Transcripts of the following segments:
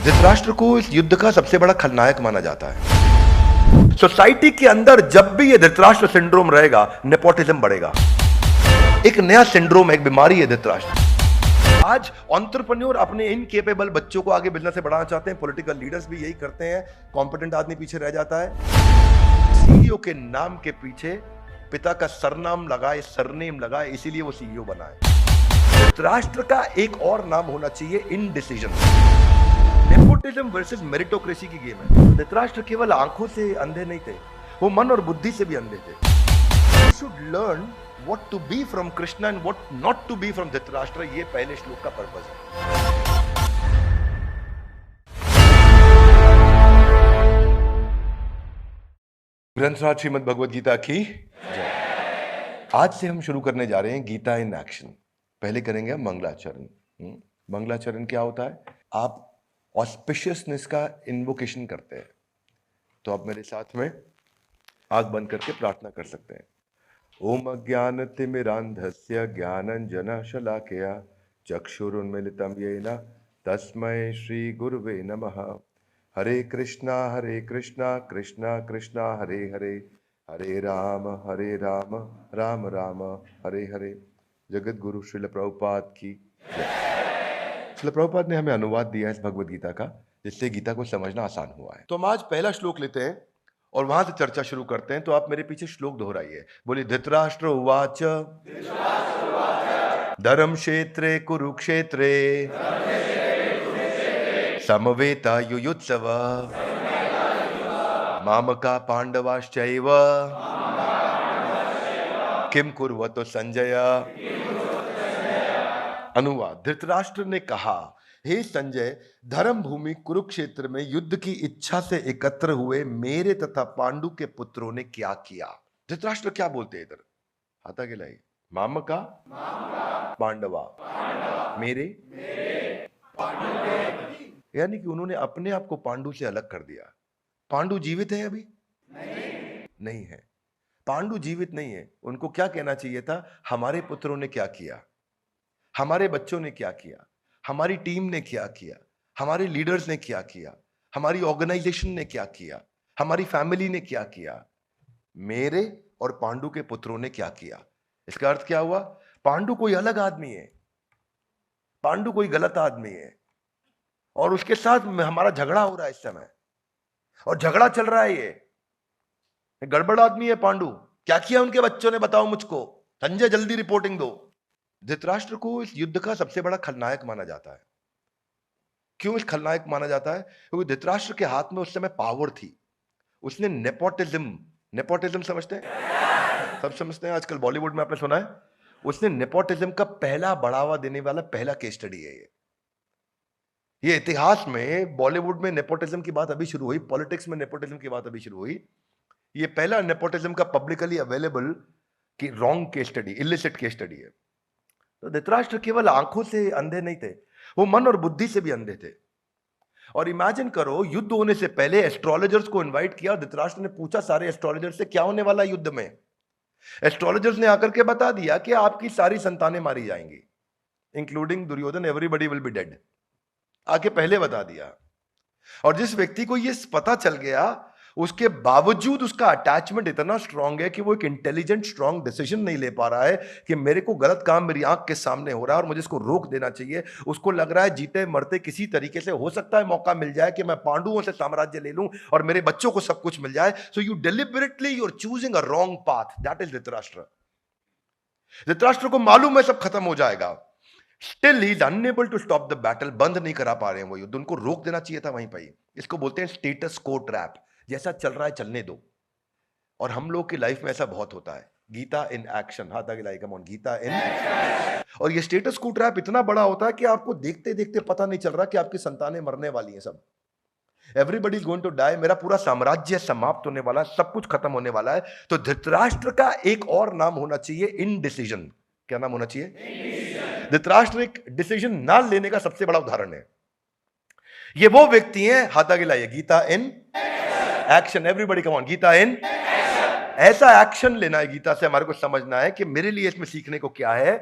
धृतराष्ट्र को इस युद्ध का सबसे बड़ा खलनायक माना जाता है। सोसाइटी के अंदर जब भी ये धृतराष्ट्र सिंड्रोम रहेगा, नेपोटिज्म बढ़ेगा। एक नया सिंड्रोम, एक बीमारी है धृतराष्ट्र। आज एंटरप्रेन्योर अपने इनकेपेबल बच्चों को आगे बिजनेस से बढ़ाना चाहते हैं। पॉलिटिकल लीडर्स भी यही करते हैं। कॉम्पिटेंट आदमी पीछे रह जाता है। सीईओ के नाम के पीछे पिता का सरनाम लगाए, सरनेम लगाए, इसीलिए वो सीईओ बना है। धृतराष्ट्र का एक और नाम होना चाहिए इनडिसीजन। नेपोटिज्म वर्सेस मेरिटोक्रेसी की गेम है। धृतराष्ट्र केवल आंखों से अंधे नहीं थे, वो मन और बुद्धि से भी अंधे थे। You should learn what to be from Krishna and what not to be from Dhritarashtra. ये पहले श्लोक का पर्पस है। ग्रंथराज श्रीमद् भगवद गीता की जय। आज से हम शुरू करने जा रहे हैं गीता इन एक्शन। पहले करेंगे हम मंगलाचरण। मंगलाचरण क्या होता है? आप ऑस्पिशियसनेस का इन्वोकेशन करते हैं। तो आप मेरे साथ में आंख बंद करके प्रार्थना कर सकते हैं। ओम अज्ञानतिमिरान्धस्य ज्ञानञ्जनशलाकया चक्षुरुन्मीलितं येन तस्मै श्री गुरुवे नमः। हरे कृष्णा कृष्णा कृष्णा हरे हरे, हरे राम राम राम हरे हरे। जगत गुरु श्रील प्रभुपाद की जय। श्रील प्रभुपाद ने हमें अनुवाद दिया है इस भगवद गीता का, जिससे गीता को समझना आसान हुआ है। तो हम आज पहला श्लोक लेते हैं और वहां से चर्चा शुरू करते हैं। तो आप मेरे पीछे श्लोक दोहराइए। बोलिए, धृतराष्ट्र उवाच धर्म क्षेत्रे कुरुक्षेत्रे समवेता युयुत्सव मामका पांडवाश्चैव किम कुर्वतो संजय। अनुवाद। धृतराष्ट्र ने कहा, हे संजय, धर्म भूमि कुरुक्षेत्र में युद्ध की इच्छा से एकत्र हुए मेरे तथा पांडु के पुत्रों ने क्या किया। धृतराष्ट्र क्या बोलते हैं इधर? हाथा के लाई मामका पांडवा मेरे यानी कि उन्होंने अपने आप को पांडु से अलग कर दिया। पांडु जीवित है अभी? नहीं है। पांडु जीवित नहीं है। उनको क्या कहना चाहिए था? हमारे पुत्रों ने क्या किया, हमारे बच्चों ने क्या किया, हमारी टीम ने क्या किया, हमारे लीडर्स ने क्या किया, हमारी ऑर्गेनाइजेशन ने क्या किया, हमारी फैमिली ने क्या किया, मेरे और पांडु के पुत्रों ने क्या किया। इसका अर्थ क्या हुआ? पांडु कोई अलग आदमी है, पांडु कोई गलत आदमी है और उसके साथ हमारा झगड़ा हो रहा है इस समय, और झगड़ा चल रहा है। ये गड़बड़ आदमी है पांडु। क्या किया उनके बच्चों ने, बताओ मुझको। संजय जल्दी रिपोर्टिंग दो। धृतराष्ट्र को इस युद्ध का सबसे बड़ा खलनायक माना जाता है। क्यों इस खलनायक माना जाता है? क्योंकि धृतराष्ट्र के हाथ में उस समय पावर थी। उसने नेपोटिज्म समझते हैं? सब समझते हैं। आजकल बॉलीवुड में आपने सुना है, उसने नेपोटिज्म का पहला बढ़ावा देने वाला पहला केस स्टडी है ये इतिहास में। बॉलीवुड में नेपोटिज्म की बात अभी शुरू हुई, पॉलिटिक्स में नेपोटिज्म की बात अभी शुरू हुई। ये पहला नेपोटिज्म का पब्लिकली अवेलेबल की wrong case study, illicit case study है। तो धृतराष्ट्र केवल आंखों से अंधे नहीं थे, वो मन और बुद्धि से भी अंधे थे। और इमेजिन करो, युद्ध होने से पहले एस्ट्रोलॉजर्स को इनवाइट किया। धृतराष्ट्र ने पूछा सारे एस्ट्रोलॉजर्स से, क्या होने वाला युद्ध में? एस्ट्रोलॉजर्स ने आकर के बता दिया कि आपकी सारी संतानें मारी जाएंगी, including Duryodhan. Everybody will be dead. आके पहले बता दिया। और जिस व्यक्ति को यह पता चल गया, उसके बावजूद उसका अटैचमेंट इतना स्ट्रांग है कि वो एक इंटेलिजेंट स्ट्रांग डिसीजन नहीं ले पा रहा है कि मेरे को गलत काम मेरी आंख के सामने हो रहा है और मुझे इसको रोक देना चाहिए। उसको लग रहा है जीते मरते किसी तरीके से हो सकता है मौका मिल जाए कि मैं पांडुओं से साम्राज्य ले लूं और मेरे बच्चों को सब कुछ मिल जाए। So you deliberately you are choosing a wrong path. That is Dhritarashtra. Dhritarashtra को मालूम है सब खत्म हो जाएगा, still he is unable to stop the battle. बंद नहीं करा पा रहे हैं वो युद्ध, उनको रोक देना चाहिए था वहीं पर ही। इसको बोलते हैं स्टेटस को ट्रैप। जैसा चल रहा है चलने दो। और हम लोग की लाइफ में ऐसा बहुत होता है। Gita in action. हाथ आगे like come on, Gita in action. और ये स्टेटस को ट्रैप इतना बड़ा होता है कि आपको देखते देखते पता नहीं चल रहा कि आपकी संतानें मरने वाली हैं। सब everybody is going to die. मेरा पूरा साम्राज्य समाप्त होने वाला है, सब कुछ खत्म होने वाला है। तो धृतराष्ट्र का एक और नाम होना चाहिए इनडिसीजन। क्या नाम होना चाहिए? धृतराष्ट्र एक डिसीजन ना लेने का सबसे बड़ा उदाहरण है। ये वो व्यक्ति हैं, हाथ आगे लाइए, Gita in action. Everybody come on, Gita in action. ऐसा एक्शन लेना है गीता से। हमारे को समझना है कि मेरे लिए इसमें सीखने को क्या है।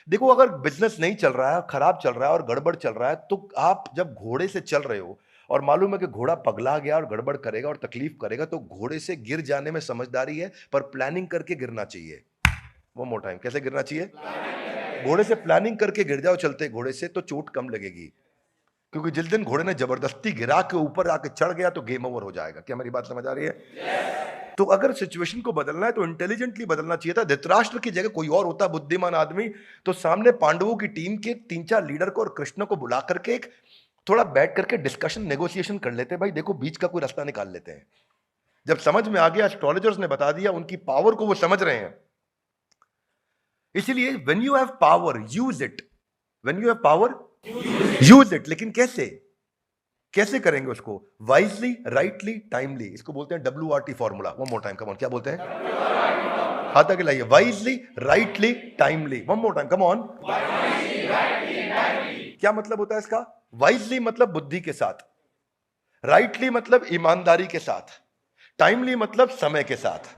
देखो, अगर बिजनेस नहीं चल रहा है, खराब चल रहा है और गड़बड़ चल रहा है, तो आप जब घोड़े से चल रहे हो और मालूम है कि घोड़ा पगला गया और गड़बड़ करेगा और तकलीफ करेगा, तो घोड़े से गिर जाने में समझदारी है, पर प्लानिंग करके गिरना चाहिए। वो मोर टाइम, कैसे गिरना चाहिए? घोड़े से प्लानिंग करके गिर जाओ चलते घोड़े से, तो चोट कम लगेगी, क्योंकि जिस दिन घोड़े ने जबरदस्ती गिरा के ऊपर आके चढ़ गया तो गेम ओवर हो जाएगा। क्या मेरी बात समझ आ रही है? तो अगर सिचुएशन को बदलना है तो इंटेलिजेंटली बदलना चाहिए था। धृतराष्ट्र की जगह कोई और होता बुद्धिमान आदमी, तो सामने पांडवों की टीम के 3-4 लीडर को और कृष्ण को बुला करके एक थोड़ा बैठ करके डिस्कशन, नेगोशिएशन कर लेते, भाई देखो बीच का कोई रास्ता निकाल लेते हैं। जब समझ में आ गया, एस्ट्रोलॉजर्स ने बता दिया, उनकी पावर को वो समझ रहे हैं। इसलिए when you have power use it, when you have power use it. लेकिन कैसे कैसे करेंगे उसको? Wisely, rightly, timely. इसको बोलते हैं WRT formula. One more time, come on, क्या बोलते हैं? हाथ आगे लाइए। Wisely, rightly, timely. One more time, come on. क्या मतलब होता है इसका? वाइजली मतलब बुद्धि के साथ, राइटली मतलब ईमानदारी के साथ, टाइमली मतलब समय के साथ।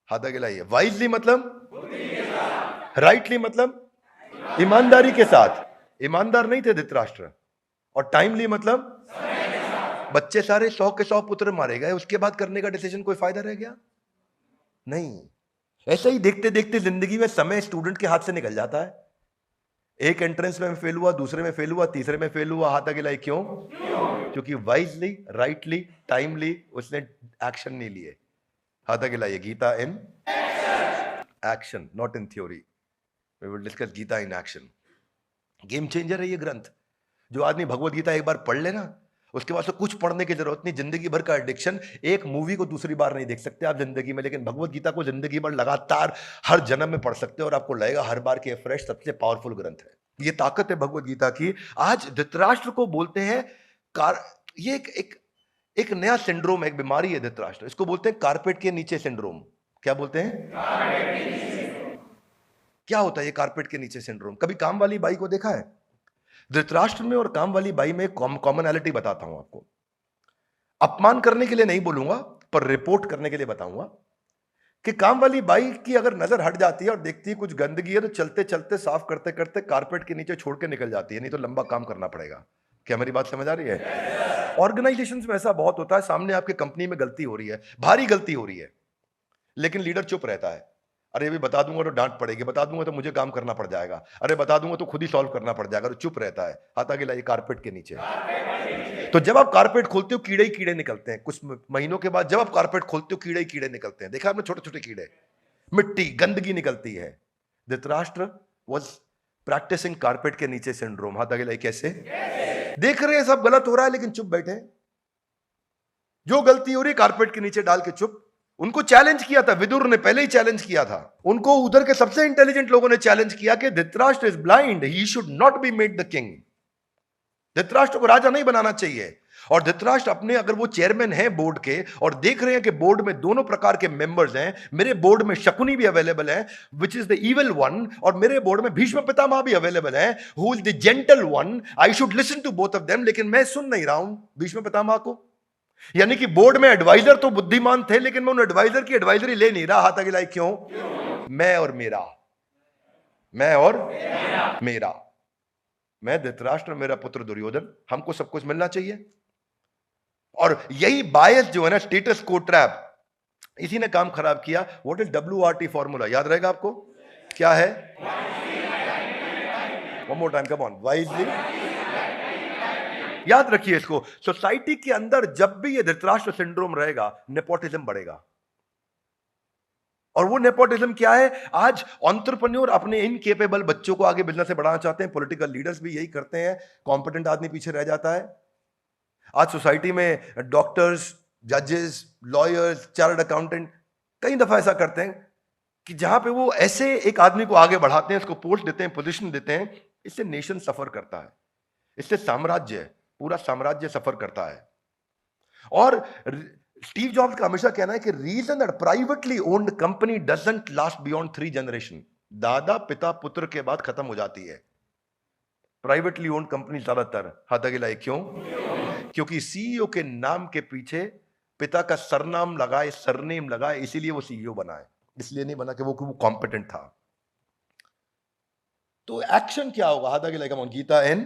हाथ आगे लाइए। वाइजली मतलब, राइटली मतलब ईमानदारी के साथ। ईमानदार नहीं थे धृतराष्ट्र। और टाइमली मतलब बच्चे सारे 100 के 100 पुत्र मारे गए, उसके बाद करने का डिसीजन कोई फायदा रह गया? नहीं। ऐसे ही देखते देखते जिंदगी में समय स्टूडेंट के हाथ से निकल जाता है। एक एंट्रेंस में फेल हुआ, दूसरे में फेल हुआ, तीसरे में फेल हुआ, हाथ आगे लाई। क्यों? क्योंकि वाइजली, राइटली, टाइमली उसने एक्शन नहीं लिए। हाथ आगे लाइए। Gita in action, not in theory. We will discuss Gita in action. Game changer है ये ग्रंथ। जो आदमी भगवत गीता एक बार पढ़ लेना, उसके बाद से कुछ पढ़ने की जरूरत नहीं। जिंदगी भर का एडिक्शन, एक मूवी को दूसरी बार नहीं देख सकते आप जिंदगी में, लेकिन भगवत गीता को जिंदगी भर लगातार हर जन्म में पढ़ सकते हो और आपको लगेगा हर बार के फ्रेश सबसे पावरफुल ग्रंथ है। ये ताकत है भगवत गीता की। आज धृतराष्ट्र को बोलते हैं ये एक नया सिंड्रोम है, एक बीमारी है धृतराष्ट्र। इसको बोलते हैं कारपेट के नीचे सिंड्रोम। क्या बोलते हैं? क्या होता है ये कारपेट के नीचे सिंड्रोम? कभी काम वाली बाई को देखा है? धृतराष्ट्र में और काम वाली बाई में कॉमनैलिटी बताता हूं आपको। अपमान करने के लिए नहीं बोलूंगा, पर रिपोर्ट करने के लिए बताऊंगा कि काम वाली बाई की अगर नजर हट जाती है और देखती है कुछ गंदगी है, तो चलते चलते साफ करते करते कारपेट के नीचे छोड़ के निकल जाती है, नहीं तो लंबा काम करना पड़ेगा। क्या मेरी बात समझ आ रही है? ऑर्गेनाइजेशंस में ऐसा बहुत होता है, सामने आपके कंपनी में गलती हो रही है, भारी गलती हो रही है, लेकिन लीडर चुप रहता है। अरे भी बता दूंगा तो डांट पड़ेगी, बता दूंगा तो मुझे काम करना पड़ जाएगा, अरे बता दूंगा तो खुद ही सॉल्व करना पड़ जाएगा, तो चुप रहता है। हाथ आगे लाइए। कारपेट के नीचे। तो जब आप कारपेट खोलते हो कीड़े ही कीड़े निकलते हैं। कुछ महीनों के बाद जब आप कारपेट खोलते हो कीड़े ही कीड़े निकलते हैं। देखा आपने? छोटे छोटे कीड़े, मिट्टी, गंदगी निकलती है। धृतराष्ट्र वाज प्रैक्टिसिंग कारपेट के नीचे सिंड्रोम। हाथ आगे लाइए। कैसे? देख रहे हैं सब गलत हो रहा है, लेकिन चुप बैठे। जो गलती हो रही कारपेट के नीचे डाल के चुप। उनको चैलेंज किया था, विदुर ने पहले ही चैलेंज किया था उनको। उधर के सबसे इंटेलिजेंट लोगों ने चैलेंज किया कि Dhritarashtra is blind, he should not be made the king. Dhritarashtra को राजा नहीं बनाना चाहिए। और धृतराष्ट्र अपने, अगर वो चेयरमैन है बोर्ड के और देख रहे हैं कि बोर्ड में दोनों प्रकार के मेंबर्स हैं, मेरे बोर्ड में शकुनी भी अवेलेबल है which is the evil one, और मेरे बोर्ड में भीष्म पितामह भी अवेलेबल है who is the gentle one, I should listen to both of them. लेकिन मैं सुन नहीं रहा हूं भीष्म पितामह को। यानी कि बोर्ड में एडवाइजर तो बुद्धिमान थे, लेकिन मैं उन एडवाइजर की एडवाइजरी ले नहीं रहा। हाथ आगे लाइए। क्यों? मैं और मेरा, मैं और मेरा, मैं धृतराष्ट्र, मेरा पुत्र दुर्योधन, हमको सब कुछ मिलना चाहिए। और यही बायस जो है ना, स्टेटस को ट्रैप, इसी ने काम खराब किया। What is WRT formula? याद रहेगा आपको? क्या है? One more time, come on. Wisely, याद रखिए इसको। सोसाइटी के अंदर जब भी ये धृतराष्ट्र सिंड्रोम रहेगा, नेपोटिज्म बढ़ेगा। और वो नेपोटिज्म क्या है? आज एंटरप्रेन्योर अपने इनकेपेबल बच्चों को आगे बिजनेस से बढ़ाना चाहते हैं, पॉलिटिकल लीडर्स भी यही करते हैं, कॉम्पिटेंट आदमी पीछे रह जाता है। आज सोसाइटी में डॉक्टर्स, जजेस, लॉयर्स, चार्टर्ड अकाउंटेंट कई दफा ऐसा करते हैं कि जहां पे वो ऐसे एक आदमी को आगे बढ़ाते हैं, उसको पोस्ट देते हैं, पोजीशन देते हैं, इससे नेशन सफर करता है, इससे साम्राज्य, पूरा साम्राज्य सफर करता है। और स्टीव जॉब्स का हमेशा कहना है कि reason that privately owned company doesn't last beyond 3 generation, दादा पिता पुत्र के बाद खत्म हो जाती है प्राइवेटली ओन्ड कंपनी ज्यादातर। हाथ आगे लाइए। क्यों? क्योंकि सीईओ के नाम के पीछे पिता का सरनाम लगाए, सरनेम लगाए, इसीलिए वो सीईओ बना है, इसलिए नहीं बना कि वो कॉम्पिटेंट था। तो एक्शन क्या होगा? हाथ आगे लाइए। गीता इन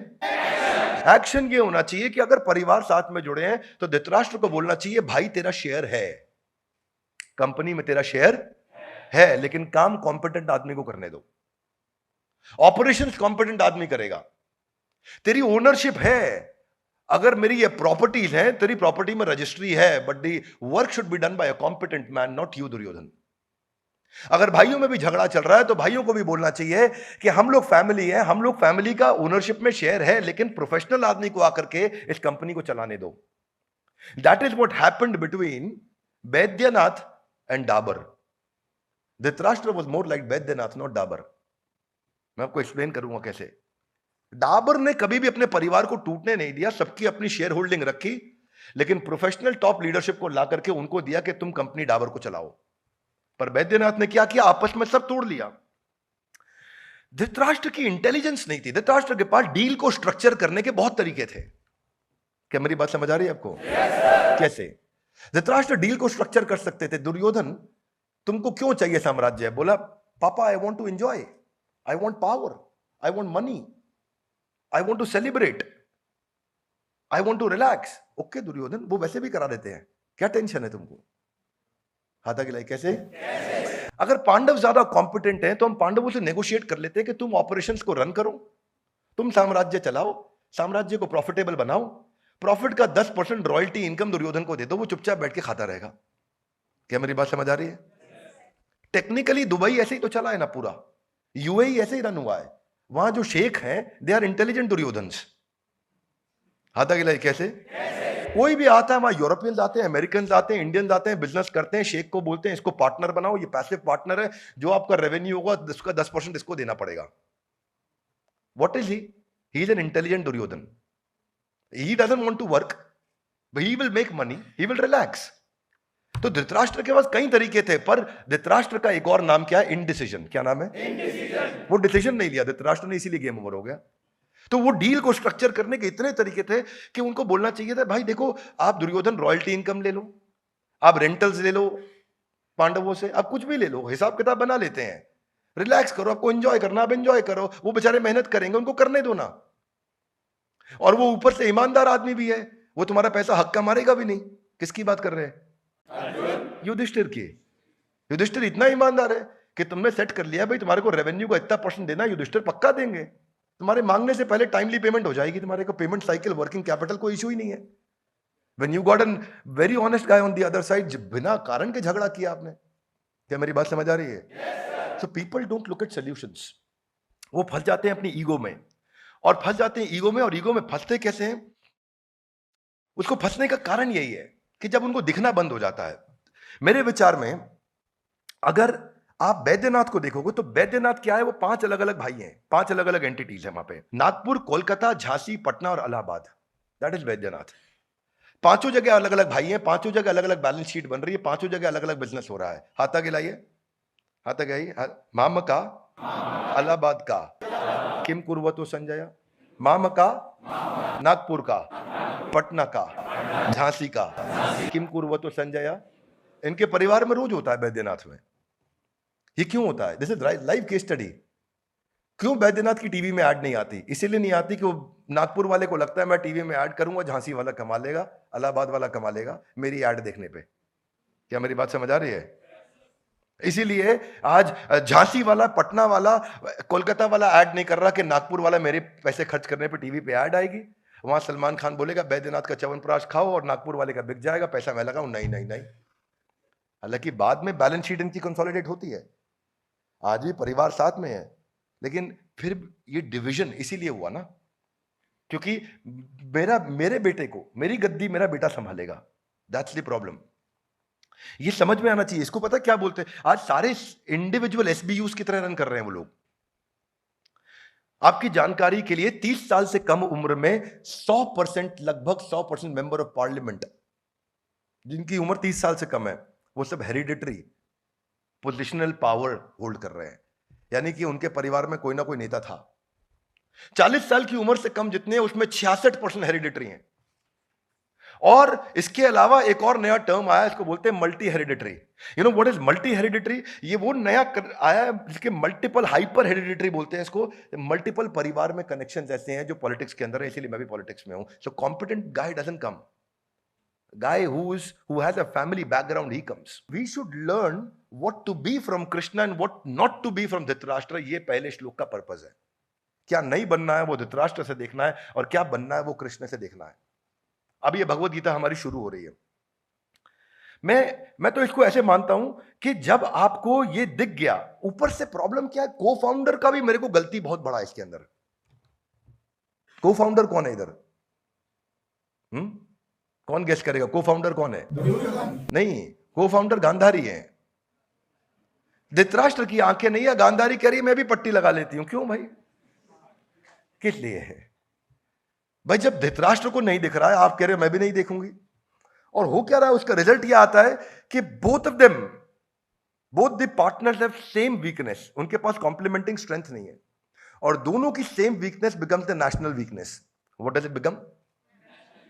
एक्शन ये होना चाहिए कि अगर परिवार साथ में जुड़े हैं तो धृतराष्ट्र को बोलना चाहिए, भाई तेरा शेयर है, कंपनी में तेरा शेयर है, लेकिन काम कॉम्पिटेंट आदमी को करने दो, ऑपरेशंस कॉम्पिटेंट आदमी करेगा। तेरी ओनरशिप है, अगर मेरी ये प्रॉपर्टीज हैं, तेरी प्रॉपर्टी में रजिस्ट्री है, but the work should be done by a competent man, not you Duryodhan. अगर भाइयों में भी झगड़ा चल रहा है तो भाइयों को भी बोलना चाहिए कि हम लोग फैमिली हैं, हम लोग फैमिली का ओनरशिप में शेयर है, लेकिन प्रोफेशनल आदमी को आकर के इस कंपनी को चलाने दो। That is what happened between Baidyanath and Dabur. Dhritarashtra was more like Baidyanath, not Dabur. मैं आपको एक्सप्लेन करूंगा कैसे। डाबर ने कभी भी अपने परिवार को टूटने नहीं दिया, सबकी अपनी शेयर होल्डिंग रखी, लेकिन प्रोफेशनल टॉप लीडरशिप को ला करके उनको दिया कि तुम कंपनी डाबर को चलाओ। पर बैद्यनाथ ने क्या किया, आपस में सब तोड़ लिया। धृतराष्ट्र की इंटेलिजेंस नहीं थी, धृतराष्ट्र के पास डील को स्ट्रक्चर करने के बहुत तरीके थे। क्या मेरी बात समझ आ रही है आपको? कैसे धृतराष्ट्र डील को स्ट्रक्चर कर सकते थे। दुर्योधन, तुमको क्यों चाहिए साम्राज्य? बोला, पापा I want to enjoy, I want power, I want money, I want to celebrate, I want to relax. Okay Duryodhan, वो वैसे भी करा देते हैं, क्या टेंशन है तुमको? हाथा गिलाई कैसे? अगर पांडव ज्यादा कॉम्पिटेंट हैं तो हम पांडवों से नेगोशिएट कर लेते हैं कि तुम ऑपरेशंस को रन करो, तुम साम्राज्य चलाओ, साम्राज्य को प्रॉफिटेबल बनाओ, प्रॉफिट का 10% रॉयल्टी इनकम दुर्योधन को दे दो, वो चुपचाप बैठ के खाता रहेगा। क्या मेरी बात समझ आ रही है? टेक्निकली दुबई ऐसे ही तो चला है ना, पूरा यूएई ऐसे ही रन हुआ है। वहां जो शेख हैं दे आर इंटेलिजेंट दुर्योधन्स। हाथा गिलाई कैसे? कोई भी आता है, वहां यूरोपियंस आते हैं, अमेरिकन आते हैं, इंडियंस आते हैं, बिजनेस करते हैं, शेख को बोलते हैं इसको पार्टनर बनाओ, ये पैसिव पार्टनर है, जो आपका रेवेन्यू होगा उसका 10% इसको देना पड़ेगा। What is he? He is an intelligent Duryodhan. He doesn't want to work, he will make money, he will relax. तो धृतराष्ट्र के पास कई तरीके थे, पर धृतराष्ट्र का एक और नाम क्या है? इनडिसीजन। क्या नाम है? इनडिसीजन। वो डिसीजन नहीं लिया धृतराष्ट्र ने, इसीलिए गेम ओवर हो गया। तो वो डील को स्ट्रक्चर करने के इतने तरीके थे कि उनको बोलना चाहिए था, भाई देखो आप दुर्योधन रॉयल्टी इनकम ले लो, आप रेंटल्स ले लो पांडवों से, आप कुछ भी ले लो, हिसाब किताब बना लेते हैं, रिलैक्स करो, आपको एंजॉय करना आप एंजॉय करो, वो बेचारे मेहनत करेंगे, उनको करने दो ना। और वो ऊपर से ईमानदार आदमी भी है, वो तुम्हारा पैसा हक का मारेगा भी नहीं। किसकी बात कर रहे हैं? युधिष्ठिर की। युधिष्ठिर इतना ईमानदार है कि तुमने सेट कर लिया भाई तुम्हारे को रेवेन्यू का इतना परसेंट देना, युधिष्ठिर पक्का देंगे, तुम्हारे मांगने से पहले टाइमली पेमेंट हो जाएगी, तुम्हारे को पेमेंट साइकिल, वर्किंग कैपिटल कोई इशू ही नहीं है। When you got a very honest guy on the other side, बिना कारण के झगड़ा किया आपने। क्या मेरी बात समझ आ रही है? So people don't look at solutions. वो फंस जाते हैं अपनी ईगो में, और फंस जाते हैं ईगो में, और ईगो में फंसते कैसे हैं? उसको फंसने का कारण यही है कि जब उनको दिखना बंद हो जाता है। मेरे विचार में अगर आप बैद्यनाथ को देखोगे तो बैद्यनाथ क्या है? वो 5 अलग अलग भाई हैं, 5 अलग अलग एंटिटीज है वहां पे, नागपुर, कोलकाता, झांसी, पटना और इलाहाबाद। That is Baidyanath. पांचों जगह अलग अलग भाई हैं, पांचों जगह अलग अलग बैलेंस शीट बन रही है, पांचों जगह अलग अलग बिजनेस हो रहा है। हाथा गिलाइए, हाथा गिलाइए। माम का, इलाहाबाद का, किम कुर्वतो संजय, माम का, नागपुर का, पटना का, झांसी का, किम कुर्वतो संजय। इनके परिवार में रोज होता है बैद्यनाथ में। ये क्यों होता है? This is live case study. क्यों बैद्यनाथ की टीवी में ऐड नहीं आती? इसीलिए नहीं आती कि वो नागपुर वाले को लगता है मैं टीवी में ऐड करूंगा, झांसी वाला कमा लेगा, इलाहाबाद वाला कमा लेगा मेरी ऐड देखने पे। क्या मेरी बात समझ आ रही है? इसीलिए आज झांसी वाला, पटना वाला, कोलकाता वाला ऐड नहीं कर रहा कि नागपुर वाला मेरे पैसे खर्च करने पे टीवी पे ऐड आएगी। वहां सलमान खान बोलेगा बैद्यनाथ का च्यवनप्राश खाओ और नागपुर वाले का बिक जाएगा, पैसा मैं लगाऊं। नहीं नहीं नहीं। हालांकि बाद में बैलेंस शीट इनकी कंसोलिडेट होती है, आज भी परिवार साथ में है, लेकिन फिर ये डिवीजन इसीलिए हुआ ना क्योंकि मेरे बेटे को, मेरी गद्दी मेरा बेटा संभालेगा। That's the problem. ये समझ में आना चाहिए। इसको पता क्या बोलते हैं? आज सारे इंडिविजुअल एसबीयूज की तरह रन कर रहे हैं वो लोग। आपकी जानकारी के लिए 30 साल से कम उम्र में 100%, लगभग 100% मेंबर ऑफ पार्लियामेंट जिनकी उम्र 30 साल से कम है, वो सब हेरिडिटरी पोजिशनल पावर होल्ड कर रहे हैं, यानी कि उनके परिवार में कोई ना कोई नेता था। 40 साल की उम्र से कम जितने हैं उसमें 66% हेरिडिटरी हैं, और इसके अलावा एक और नया टर्म आया, इसको बोलते हैं multi hereditary. You know what is multi hereditary? ये वो नया आया है जिसके मल्टीपल हाइपर हेरिडिटरी बोलते हैं इसको। मल्टीपल परिवार में कनेक्शंस ऐसे हैं जो पॉलिटिक्स के अंदर है, इसीलिए मैं भी पॉलिटिक्स में हूं। So competent guy doesn't come, guy who has a family background, he comes. We should learn what to be from Krishna and what not to be from Dhritarashtra. ये पहले श्लोक का पर्पस है। क्या नहीं बनना है वो धृतराष्ट्र से देखना है, और क्या बनना है वो कृष्ण से देखना है। अब ये भगवत गीता हमारी शुरू हो रही है। मैं तो इसको ऐसे मानता हूं कि जब आपको ये दिख गया, ऊपर से प्रॉब्लम क्या है, को फाउंडर का भी मेरे को गलती बहुत बड़ा है इसके अंदर। को फाउंडर कौन है इधर? कौन गेस करेगा को फाउंडर कौन है? नहीं, को फाउंडर गांधारी है। धृतराष्ट्र की आंखें नहीं है, गांधारी कह रही है मैं भी पट्टी लगा लेती हूं। क्यों भाई? किस लिए है भाई? जब धृतराष्ट्र को नहीं दिख रहा है, आप कह रहे हो मैं भी नहीं देखूंगी, और हो क्या रहा है, उसका रिजल्ट यह आता है कि both the partners have same weakness, उनके पास कॉम्प्लीमेंटिंग स्ट्रेंथ नहीं है, और दोनों की same weakness becomes the national weakness. What does it become?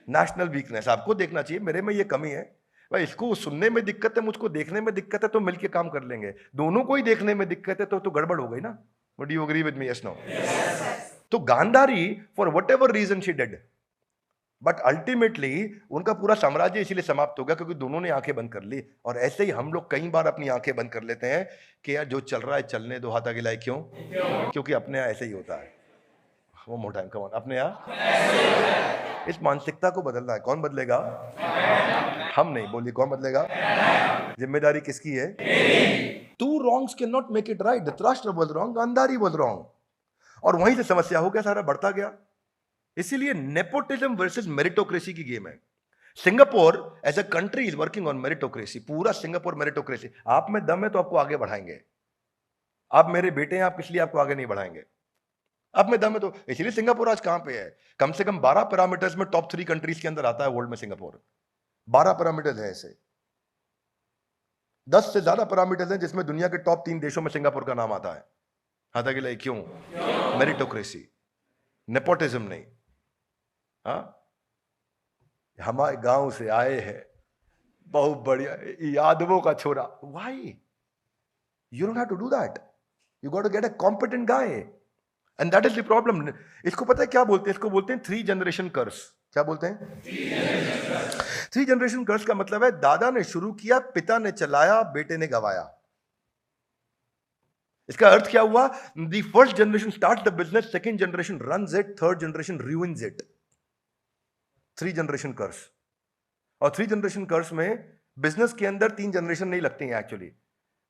National weakness. आपको देखना चाहिए मेरे में ये कमी है भाई, इसको सुनने में दिक्कत है, मुझको देखने में दिक्कत है, तो मिलके काम कर लेंगे। दोनों को ही देखने में दिक्कत है तो गड़बड़ हो गई ना। What do you agree with me? Yes no? तो Gandhari for whatever reason she did, but ultimately उनका पूरा साम्राज्य इसीलिए समाप्त हो गया क्योंकि दोनों ने आंखें बंद कर ली। और ऐसे ही हम लोग कई बार अपनी आंखें बंद कर लेते हैं कि यार जो चल रहा है चलने दो, हाथ आगे लाए। क्यों? क्योंकि अपने यहाँ ऐसे ही होता है। वो मोर टाइम, कम अपने यहाँ इस मानसिकता को बदलना है। कौन बदलेगा? हम नहीं। बोलिए कौन बदलेगा? जिम्मेदारी किसकी है? Two wrongs can not make it right. Dhritarashtra was wrong, Gandhari was wrong, और वहीं से समस्या हो गया, सारा बढ़ता गया। इसीलिए नेपोटिज्म वर्सेस मेरिटोक्रेसी की गेम है। Singapore as a country is working on meritocracy. पूरा सिंगापुर मेरिटोक्रेसी। आप में दम है तो आपको आगे बढ़ाएंगे। आप मेरे बेटे हैं, आप इसलिए आपको आगे नहीं बढ़ाएंगे। आप में दम है तो, इसलिए सिंगापुर आज कहां पे है? कम से कम 12 पैरामीटर्स में टॉप 3 कंट्रीज के अंदर आता है वर्ल्ड में सिंगापुर। 12 पैरामीटर्स है ऐसे, 10 से ज्यादा पैरामीटर्स हैं जिसमें दुनिया के टॉप 3 देशों में सिंगापुर का नाम आता है। हाथा के लिए क्यों? मेरिटोक्रेसी, नेपोटिज्म नहीं। हाँ, हमारे गांव से आए हैं, बहुत बढ़िया, यादवों का छोरा। Why? You don't have to do that. You got to get a competent guy, and that is the problem. इसको पता है क्या बोलते हैं? इसको बोलते हैं 3 जनरेशन कर्स। क्या बोलते हैं? 3 जनरेशन कर्स का मतलब है दादा ने शुरू किया, पिता ने चलाया, बेटे ने गवाया। इसका अर्थ क्या हुआ? The first generation start the business, second generation runs it, third generation ruins it. 3 generation curse. और 3 जनरेशन कर्स में बिजनेस के अंदर 3 जनरेशन नहीं लगती हैं। एक्चुअली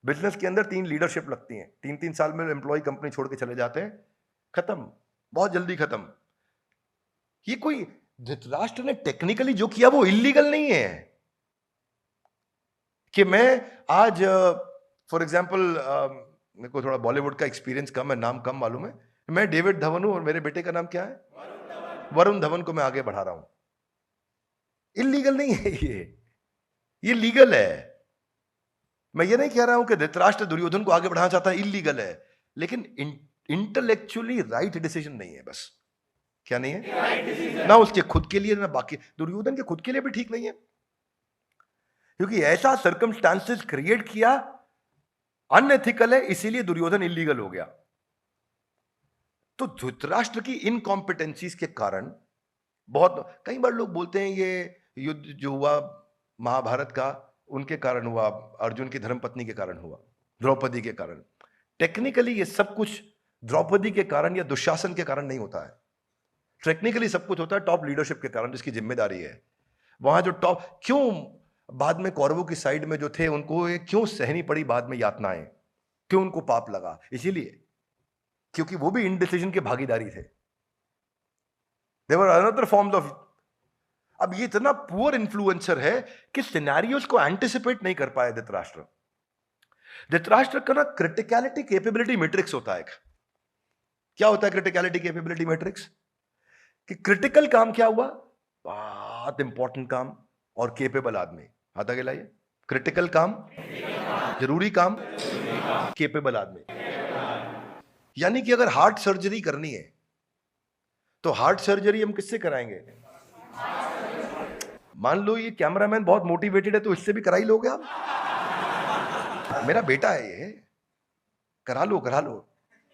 बिजनेस के अंदर 3 लीडरशिप लगती हैं। 3-3 साल में एम्प्लॉय कंपनी छोड़ के चले जाते हैं, खत्म, बहुत जल्दी खत्म। ये कोई धृतराष्ट्र ने टेक्निकली जो किया वो इलीगल नहीं है कि मैं आज फॉर एग्जांपल, मेरे को थोड़ा बॉलीवुड का एक्सपीरियंस कम है, नाम कम मालूम है, मैं डेविड धवन हूं और मेरे बेटे का नाम क्या है? वरुण धवन को मैं आगे बढ़ा रहा हूं। इलीगल नहीं है ये लीगल है। मैं ये नहीं कह रहा हूं कि धृतराष्ट्र दुर्योधन को आगे बढ़ाना चाहता है, इलीगल है, लेकिन इंटेलेक्चुअली राइट डिसीजन नहीं है। बस क्या नहीं है? ना उसके खुद के लिए, ना बाकी। दुर्योधन के खुद के लिए भी ठीक नहीं है, क्योंकि ऐसा सर्कमस्टांसेस क्रिएट किया, अनएथिकल है, इसीलिए दुर्योधन इलीगल हो गया। तो धृतराष्ट्र की इनकॉम्पिटेंसीज के कारण बहुत, कई बार लोग बोलते हैं ये युद्ध जो हुआ महाभारत का उनके कारण हुआ, अर्जुन की धर्मपत्नी के कारण हुआ, द्रौपदी के कारण। टेक्निकली ये सब कुछ द्रौपदी के कारण या दुशासन के कारण नहीं होता है। टेक्निकली सब कुछ होता है टॉप लीडरशिप के कारण, जिसकी जिम्मेदारी है। वहां जो टॉप, क्यों बाद में कौरवों की साइड में जो थे उनको क्यों सहनी पड़ी बाद में यातनाएं, क्यों उनको पाप लगा? इसीलिए क्योंकि वो भी इनडिसीजन के भागीदारी थे। देवर अनदर फॉर्म्स ऑफ। अब ये इतना पुअर इन्फ्लुएंसर है कि सिनेरियोस को एंटिसिपेट नहीं कर पाया धृतराष्ट्र। धृतराष्ट्र का ना क्रिटिकलिटी कैपेबिलिटी मैट्रिक्स होता है। क्या होता है क्रिटिकलिटी कैपेबिलिटी मैट्रिक्स? कि क्रिटिकल काम क्या हुआ, बहुत इंपॉर्टेंट काम, और केपेबल आदमी। हाथ आगे लाइए। क्रिटिकल काम, जरूरी काम, केपेबल आदमी। यानी कि अगर हार्ट सर्जरी करनी है तो हार्ट सर्जरी हम किससे कराएंगे? मान लो ये कैमरामैन बहुत मोटिवेटेड है तो इससे भी करा ही लोगे आप। मेरा बेटा है ये, करा लो करा लो,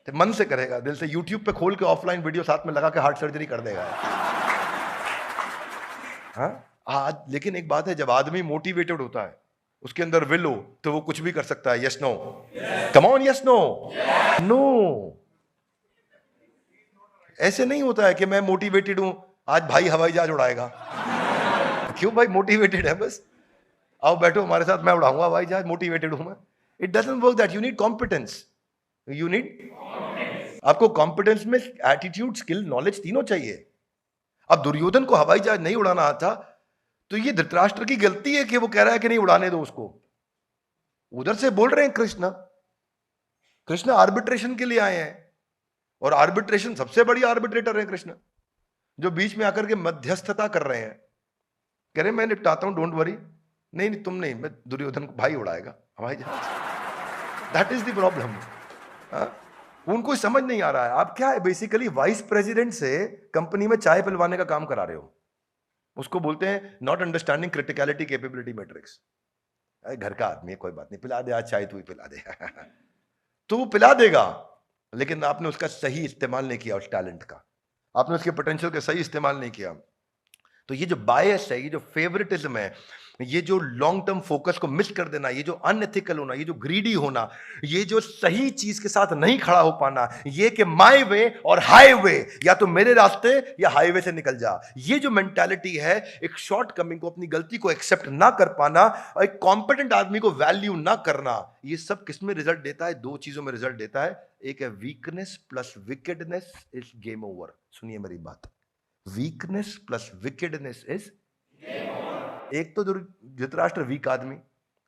तो मन से करेगा, दिल से। यूट्यूब पे खोल के ऑफलाइन वीडियो साथ में लगा के हार्ट सर्जरी कर देगा। हाँ आज लेकिन एक बात है, जब आदमी मोटिवेटेड होता है, उसके अंदर विल हो, तो वो कुछ भी कर सकता है। Yes no, come on, yes no, no. ऐसे नहीं होता है कि मैं मोटिवेटेड हूं, आज भाई हवाई जहाज उड़ाएगा। क्यों भाई, मोटिवेटेड है बस, आओ बैठो हमारे साथ, मैं उड़ाऊंगा हवाई जहाज, मोटिवेटेड हूं मैं। It doesn't work that, you need competence, you need, आपको कॉम्पिटेंस में एटीट्यूड, स्किल, नॉलेज तीनों चाहिए। अब दुर्योधन को हवाई जहाज नहीं उड़ाना आता, तो ये धृतराष्ट्र की गलती है कि वो कह रहा है कि नहीं उड़ाने दो उसको। उधर से बोल रहे हैं कृष्ण, कृष्ण आर्बिट्रेशन के लिए आए हैं, और आर्बिट्रेशन सबसे बड़ी आर्बिट्रेटर है कृष्ण, जो बीच में आकर के मध्यस्थता कर रहे हैं, कह रहे मैं निपटाता हूं, डोंट वरी। नहीं नहीं तुम नहीं, मैं दुर्योधन को भाई उड़ाएगा हवाई जहाज। That is the problem. उनको समझ नहीं आ रहा है। आप क्या है, बेसिकली वाइस प्रेसिडेंट से कंपनी में चाय पिलवाने का काम करा रहे हो। उसको बोलते हैं not understanding criticality capability matrix. घर का आदमी है, कोई बात नहीं, पिला दे आज चाय, तू ही पिला दे। तो वो पिला देगा, लेकिन आपने उसका सही इस्तेमाल नहीं किया, उस टैलेंट का, आपने उसके पोटेंशियल का सही इस्तेमाल नहीं किया। तो ये जो बायस है, ये जो फेवरेटिज्म है, ये जो लॉन्ग टर्म फोकस को मिस कर देना, ये जो अनएथिकल होना, ये जो ग्रीडी होना, ये जो सही चीज के साथ नहीं खड़ा हो पाना, ये कि माय वे और हाईवे, या तो मेरे रास्ते या हाईवे से निकल जा, ये जो मेंटालिटी है, एक शॉर्ट कमिंग को, अपनी गलती को एक्सेप्ट ना कर पाना, और एक कॉम्पिटेंट आदमी को वैल्यू ना करना, ये सब किस में रिजल्ट देता है? दो चीजों में रिजल्ट देता है। एक है weakness plus wickedness is game over. सुनिए मेरी बात, वीकनेस प्लस विकेडनेस इज, एक तो धृतराष्ट्र वीक आदमी,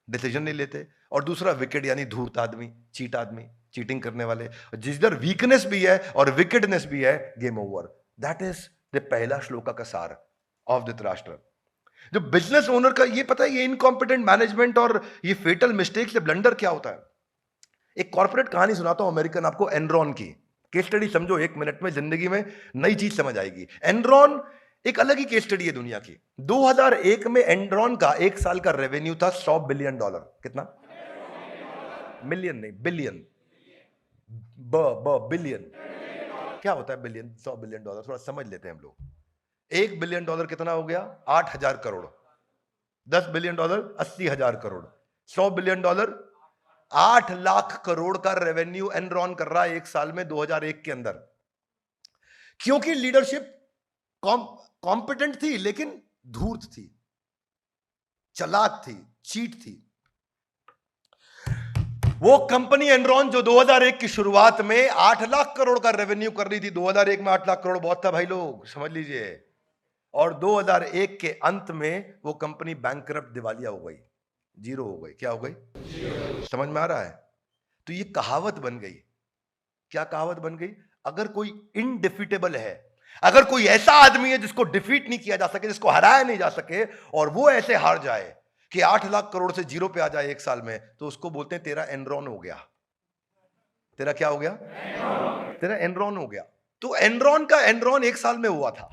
डिसीजन नहीं लेते, और दूसरा विकेड यानी धूर्त आदमी, चीट आदमी, चीटिंग करने वाले। जिधर वीकनेस भी है और विकेडनेस भी है, game over. That is the पहला श्लोका का सार ऑफ धृतराष्ट्र। जो बिजनेस ओनर का ये पता है, ये इनकॉम्पिटेंट मैनेजमेंट और ये फेटल मिस्टेक से ब्लंडर क्या होता है। एक कॉर्पोरेट कहानी सुनाता हूं अमेरिकन आपको, एनरॉन की। केस स्टडी समझो, 1 मिनट में जिंदगी में नई चीज समझ आएगी। एनरॉन एक अलग ही केस स्टडी है दुनिया की। 2001 में एनरॉन का 1 साल का रेवेन्यू था $100 बिलियन। कितना? मिलियन नहीं, बिलियन। बिलियन क्या होता है? बिलियन, $100 बिलियन, थोड़ा समझ लेते हैं हम लोग। $1 बिलियन कितना हो गया? 8,000 करोड़। $10 बिलियन 80,000 करोड़। $100 बिलियन 8 लाख करोड़ का रेवेन्यू एनरॉन कर रहा है 1 साल में 2001 के अंदर। क्योंकि लीडरशिप कॉम्पिटेंट थी, लेकिन धूर्त थी, चालाक थी, चीट थी। वो कंपनी एनरॉन जो 2001 की शुरुआत में 8 लाख करोड़ का रेवेन्यू कर रही थी, 2001 में 8 लाख करोड़ बहुत था भाई लोग, समझ लीजिए। और 2001 के अंत में वो कंपनी बैंकरप्ट, दिवालिया हो गई, जीरो हो गई। क्या हो गई? समझ में आ रहा है? तो ये कहावत बन गई। क्या कहावत बन गई? अगर कोई इनडिफीटेबल है, अगर कोई ऐसा आदमी है जिसको डिफीट नहीं किया जा सके, जिसको हराया नहीं जा सके, और वो ऐसे हार जाए कि 8 लाख करोड़ से जीरो पे आ जाए 1 साल में, तो उसको बोलते हैं तेरा एनरॉन हो गया। तेरा क्या हो गया? तेरा एनरॉन हो गया। तो एनरॉन का एनरॉन 1 साल में हुआ था।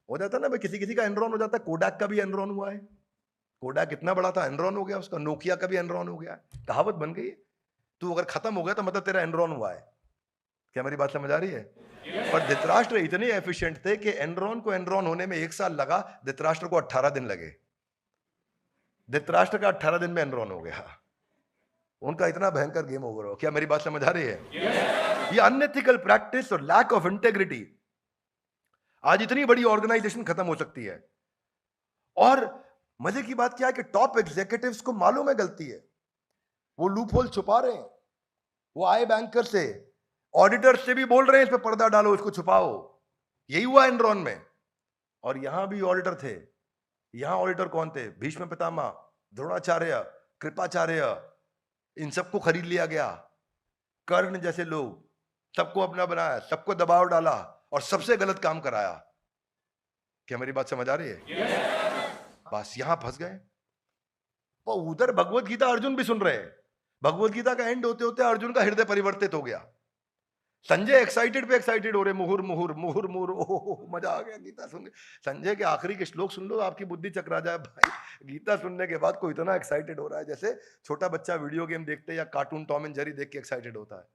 हो जाता ना भाई, किसी किसी का एनरॉन हो जाता है। कोडाक का भी एनरॉन हुआ है। कोडाक कितना बड़ा था, एनरॉन हो गया उसका। नोकिया का भी एनरॉन हो गया। कहावत बन गई। तू अगर खत्म हो गया तो मतलब तेरा एनरॉन हुआ है। क्या मेरी बात समझ आ रही है? पर धृतराष्ट्र इतने एफिशिएंट थे कि एनरॉन को एनरॉन होने में 1 साल लगा, धृतराष्ट्र को 18 दिन लगे। धृतराष्ट्र का 18 दिन में एनरॉन हो गया। उनका इतना भयंकर गेम ओवर हो। क्या मेरी बात समझ आ रही है? ये अनएथिकल प्रैक्टिस और लैक ऑफ इंटेग्रिटी आज इतनी बड़ी ऑर्गेनाइजेशन खत्म हो सकती है। और मजे की बात क्या है कि टॉप एग्जीक्यूटिव्स को मालूम है गलती है, वो लूप होल छुपा रहे हैं। वो आए बैंकर से, ऑडिटर से भी बोल रहे हैं इस पे पर्दा डालो, इसको छुपाओ। यही हुआ एनरॉन में। और यहां भी ऑडिटर थे। यहां ऑडिटर कौन थे? भीष्म पितामह, द्रोणाचार्य, कृपाचार्य, इन सबको खरीद लिया गया। कर्ण जैसे लोग, सबको अपना बनाया, सबको दबाव डाला और सबसे गलत काम कराया। क्या मेरी बात समझ आ रही है? बस यहां फंस गए। वो उधर भगवत गीता अर्जुन भी सुन रहे हैं। भगवत गीता का एंड होते होते अर्जुन का हृदय परिवर्तित हो गया। संजय एक्साइटेड पे एक्साइटेड हो रहे, मुहुर मुहुर मुहुर मुहुर, ओह मजा आ गया गीता सुन के। संजय के आखिरी के श्लोक सुन लो, आपकी बुद्धि चकरा जाए भाई। गीता सुनने के बाद कोई इतना एक्साइटेड हो रहा है जैसे छोटा बच्चा वीडियो गेम देखते या कार्टून टॉम एंड जेरी देख के एक्साइटेड होता है।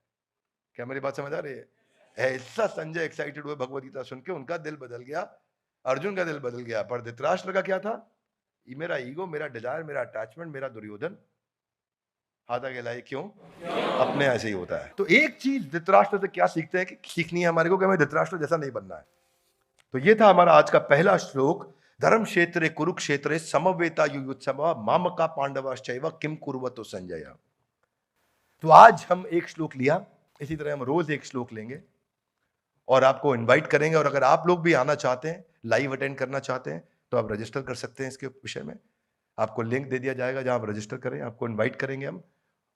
क्या मेरी बात समझ आ रही है? ऐसा संजय एक्साइटेड हुए भगवत गीता सुन के, उनका दिल बदल गया, अर्जुन का दिल बदल गया। पर धृतराष्ट्र का क्या था? ये मेरा ईगो, मेरा डिजायर, मेरा अटैचमेंट, मेरा दुर्योधन आधा गिलाई क्यों? अपने ऐसे ही होता है। तो एक चीज धृतराष्ट्र से क्या सीखते हैं कि सीखनी है हमारे को कि हमें धृतराष्ट्र जैसा नहीं बनना है। तो ये था हमारा आज का पहला श्लोक। धर्म क्षेत्रे कुरुक्षेत्रे समवेता युयुत्सव मामका पांडवाश्चैव किम कुर्वतो संजय। तो आज हम एक श्लोक लिया, इसी तरह हम रोज एक श्लोक लेंगे और आपको इनवाइट करेंगे। और अगर आप लोग भी आना चाहते हैं, लाइव अटेंड करना चाहते हैं, तो आप रजिस्टर कर सकते हैं। इसके विषय में आपको लिंक दे दिया जाएगा जहां आप रजिस्टर करें, आपको इनवाइट करेंगे हम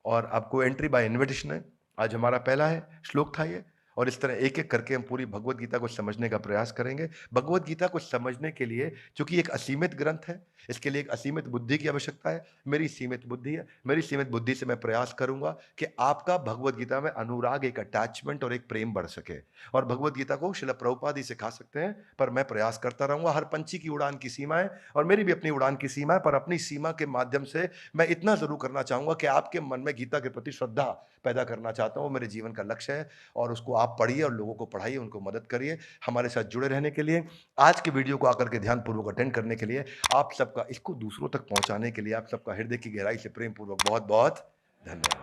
और आपको एंट्री बाय इनविटेशन है। आज हमारा पहला है श्लोक था ये, और इस तरह एक एक करके हम पूरी भगवत गीता को समझने का प्रयास करेंगे। भगवत गीता को समझने के लिए, चूंकि एक असीमित ग्रंथ है, इसके लिए एक असीमित बुद्धि की आवश्यकता है। मेरी सीमित बुद्धि है, मेरी सीमित बुद्धि से मैं प्रयास करूंगा कि आपका भगवत गीता में अनुराग, एक अटैचमेंट और एक प्रेम बढ़ सके। और भगवत गीता को श्रील प्रभुपाद ही सिखा सकते हैं, पर मैं प्रयास करता रहूंगा। हर पंछी की उड़ान की सीमा है और मेरी भी अपनी उड़ान की सीमा है, पर अपनी सीमा के माध्यम से मैं इतना जरूर करना चाहूंगा कि आपके मन में गीता के प्रति श्रद्धा पैदा करना चाहता हूं। मेरे जीवन का लक्ष्य है और उसको आप पढ़िए और लोगों को पढ़ाइए, उनको मदद करिए। हमारे साथ जुड़े रहने के लिए, आज के वीडियो को आकर के ध्यानपूर्वक अटेंड करने के लिए, आप सबका, इसको दूसरों तक पहुंचाने के लिए आप सबका हृदय की गहराई से प्रेम पूर्वक बहुत बहुत धन्यवाद।